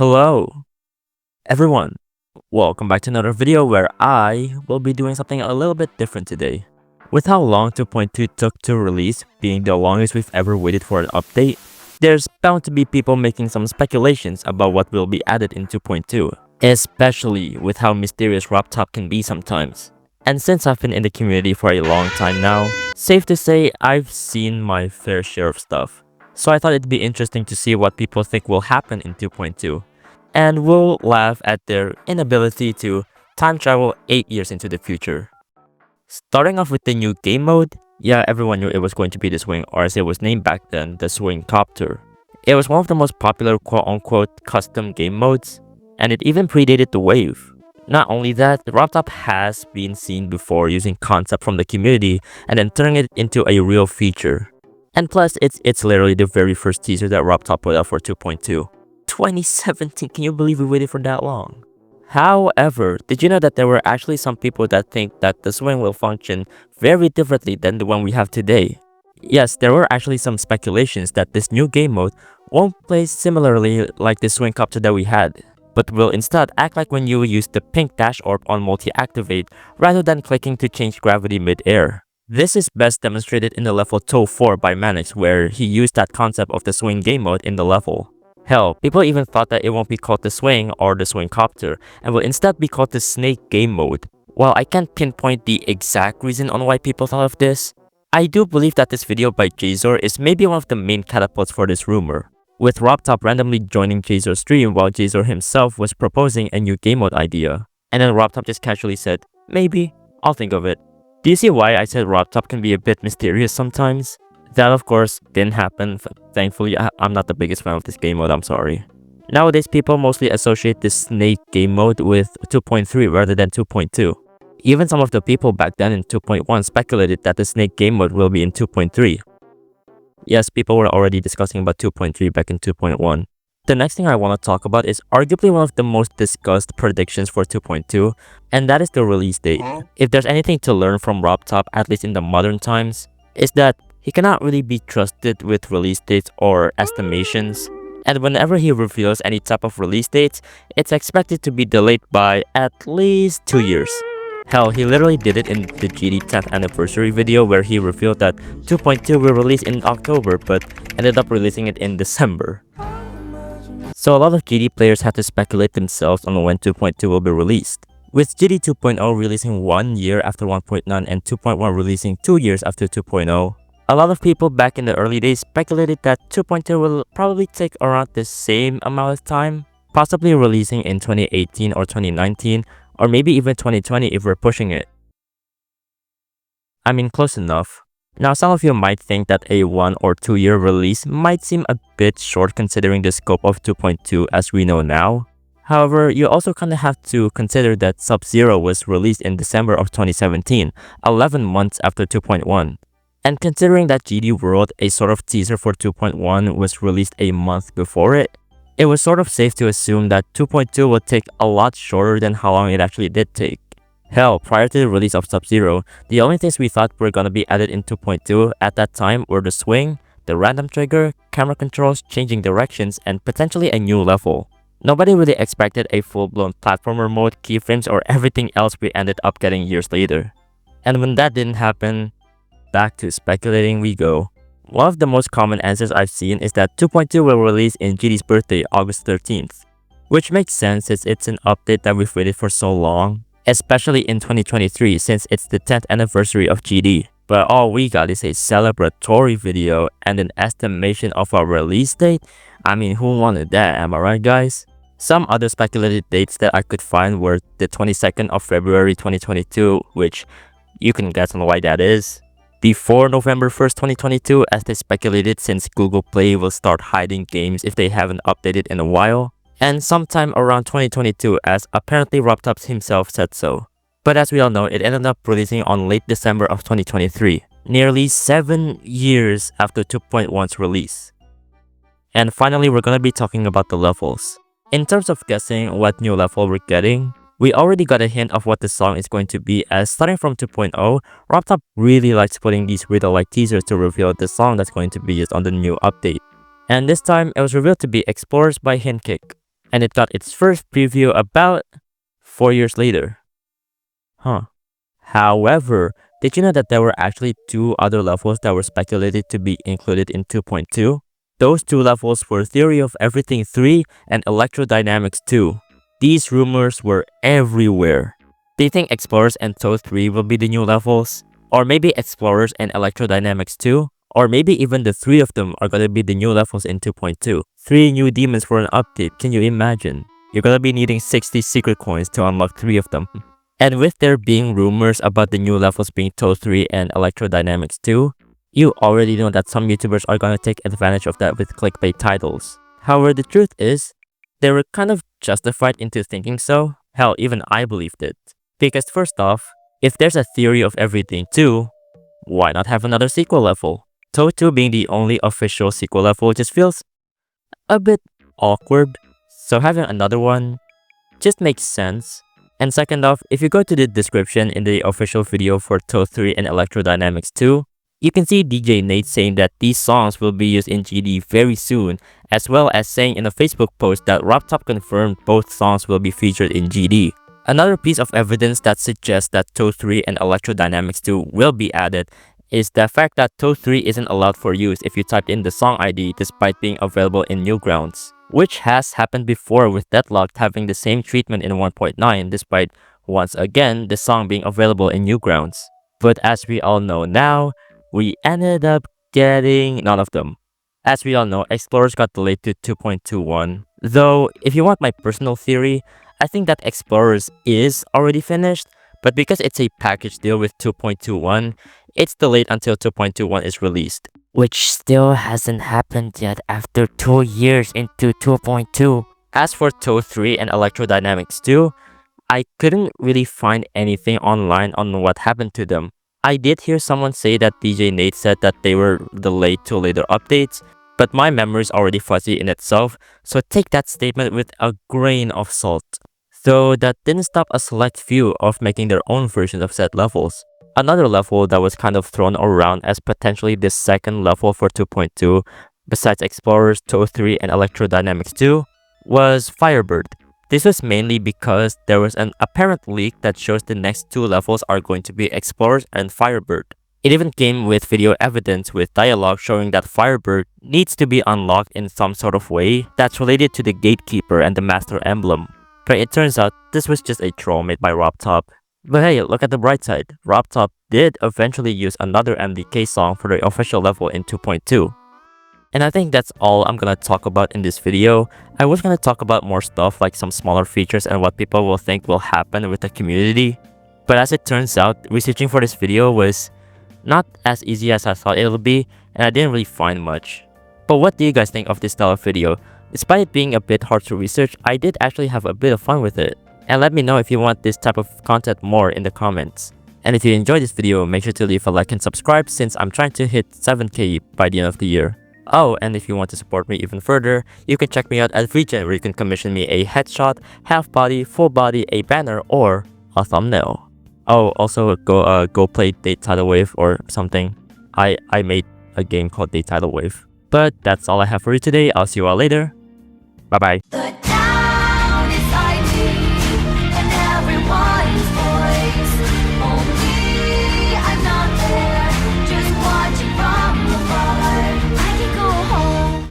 Hello, everyone. Welcome back to another video where I will be doing something a little bit different today. With how long 2.2 took to release, being the longest we've ever waited for an update, there's bound to be people making some speculations about what will be added in 2.2, especially with how mysterious RobTop can be sometimes. And since I've been in the community for a long time now, safe to say I've seen my fair share of stuff. So I thought it'd be interesting to see what people think will happen in 2.2. And we'll laugh at their inability to time travel 8 years into the future. Starting off with the new game mode, yeah, everyone knew it was going to be the swing, or as it was named back then, the swing copter. It was one of the most popular quote-unquote custom game modes, and it even predated the wave. Not only that, the RobTop has been seen before using concept from the community and then turning it into a real feature. And plus, it's literally the very first teaser that RobTop put out for 2.2. 2017, can you believe we waited for that long? However, did you know that there were actually some people that think that the swing will function very differently than the one we have today? Yes, there were actually some speculations that this new game mode won't play similarly like the swing copter that we had, but will instead act like when you use the pink dash orb on multi-activate rather than clicking to change gravity mid-air. This is best demonstrated in the level Toe 4 by Manix, where he used that concept of the swing game mode in the level. Hell, people even thought that it won't be called the swing or the swing copter, and will instead be called the snake game mode. While I can't pinpoint the exact reason on why people thought of this, I do believe that this video by Jazor is maybe one of the main catapults for this rumor, with RobTop randomly joining Jazor's stream while Jazor himself was proposing a new game mode idea. And then RobTop just casually said, maybe, I'll think of it. Do you see why I said RobTop can be a bit mysterious sometimes? That of course didn't happen. Thankfully, I'm not the biggest fan of this game mode, I'm sorry. Nowadays, people mostly associate this snake game mode with 2.3 rather than 2.2. Even some of the people back then in 2.1 speculated that the snake game mode will be in 2.3. Yes, people were already discussing about 2.3 back in 2.1. The next thing I want to talk about is arguably one of the most discussed predictions for 2.2, and that is the release date. If there's anything to learn from RobTop, at least in the modern times, is that he cannot really be trusted with release dates or estimations, and whenever he reveals any type of release dates, it's expected to be delayed by at least 2 years. Hell, he literally did it in the GD 10th anniversary video where he revealed that 2.2 will release in October but ended up releasing it in December. So a lot of GD players had to speculate themselves on when 2.2 will be released, with GD 2.0 releasing 1 year after 1.9 and 2.1 releasing 2 years after 2.0. A lot of people back in the early days speculated that 2.2 will probably take around the same amount of time, possibly releasing in 2018 or 2019, or maybe even 2020 if we're pushing it. I mean, close enough. Now, some of you might think that a 1 or 2 year release might seem a bit short considering the scope of 2.2 as we know now. However, you also kinda have to consider that Sub-Zero was released in December of 2017, 11 months after 2.1. And considering that GD World, a sort of teaser for 2.1, was released a month before it, it was sort of safe to assume that 2.2 would take a lot shorter than how long it actually did take. Hell, prior to the release of Sub-Zero, the only things we thought were gonna be added in 2.2 at that time were the swing, the random trigger, camera controls, changing directions, and potentially a new level. Nobody really expected a full-blown platformer mode, keyframes, or everything else we ended up getting years later. And when that didn't happen, back to speculating we go. One of the most common answers I've seen is that 2.2 will release in GD's birthday, August 13th. Which makes sense since it's an update that we've waited for so long, especially in 2023 since it's the 10th anniversary of GD. But all we got is a celebratory video and an estimation of our release date? I mean, who wanted that, am I right guys? Some other speculated dates that I could find were the 22nd of February 2022, which you can guess on why that is. Before November 1st, 2022, as they speculated since Google Play will start hiding games if they haven't updated in a while, and sometime around 2022 as apparently RobTop himself said so. But as we all know, it ended up releasing on late December of 2023, nearly 7 years after 2.1's release. And finally, we're gonna be talking about the levels. In terms of guessing what new level we're getting, we already got a hint of what the song is going to be, as starting from 2.0, RobTop really likes putting these riddle-like teasers to reveal the song that's going to be used on the new update. And this time, it was revealed to be Explorers by Hinkick. and it got its first preview about 4 years later. However, did you know that there were actually 2 other levels that were speculated to be included in 2.2? Those 2 levels were Theory of Everything 3 and Electrodynamics 2. These rumors were everywhere. Do you think Explorers and Toad 3 will be the new levels? Or maybe Explorers and Electrodynamics 2? Or maybe even the 3 of them are gonna be the new levels in 2.2. 3 new demons for an update, can you imagine? You're gonna be needing 60 secret coins to unlock 3 of them. And with there being rumors about the new levels being Toad 3 and Electrodynamics 2, you already know that some YouTubers are gonna take advantage of that with clickbait titles. However, the truth is, they were kind of justified into thinking so. Hell, even I believed it. Because first off, if there's a Theory of Everything 2, why not have another sequel level? Toad 2 being the only official sequel level just feels a bit awkward, so having another one just makes sense. And second off, if you go to the description in the official video for Toad 3 and Electrodynamics 2, you can see DJ Nate saying that these songs will be used in GD very soon, as well as saying in a Facebook post that RobTop confirmed both songs will be featured in GD. Another piece of evidence that suggests that Toad 3 and Electrodynamics 2 will be added is the fact that Toad 3 isn't allowed for use if you typed in the song ID despite being available in Newgrounds, which has happened before with Deadlocked having the same treatment in 1.9 despite, once again, the song being available in Newgrounds. But as we all know now, we ended up getting none of them. As we all know, Explorers got delayed to 2.21. Though, if you want my personal theory, I think that Explorers is already finished, but because it's a package deal with 2.21, it's delayed until 2.21 is released. Which still hasn't happened yet after 2 years into 2.2. As for Toad 3 and Electrodynamics 2, I couldn't really find anything online on what happened to them. I did hear someone say that DJ Nate said that they were delayed to later updates, but my memory is already fuzzy in itself, so take that statement with a grain of salt. Though that didn't stop a select few of making their own versions of said levels. Another level that was kind of thrown around as potentially the second level for 2.2, besides Explorers, Toad 3, and Electrodynamics 2, was Firebird. This was mainly because there was an apparent leak that shows the next 2 levels are going to be Explorers and Firebird. It even came with video evidence with dialogue showing that Firebird needs to be unlocked in some sort of way that's related to the Gatekeeper and the Master Emblem. But it turns out this was just a troll made by RobTop. But hey, look at the bright side, RobTop did eventually use another MDK song for the official level in 2.2. And I think that's all I'm gonna talk about in this video. I was gonna talk about more stuff like some smaller features and what people will think will happen with the community. But as it turns out, researching for this video was not as easy as I thought it would be, and I didn't really find much. But what do you guys think of this style of video? Despite it being a bit hard to research, I did actually have a bit of fun with it. And let me know if you want this type of content more in the comments. And if you enjoyed this video, make sure to leave a like and subscribe since I'm trying to hit 7k by the end of the year. Oh, and if you want to support me even further, you can check me out at Regen where you can commission me a headshot, half body, full body, a banner, or a thumbnail. Oh, also go play Date Tidal Wave or something. I made a game called Date Tidal Wave. But that's all I have for you today. I'll see you all later. Bye bye.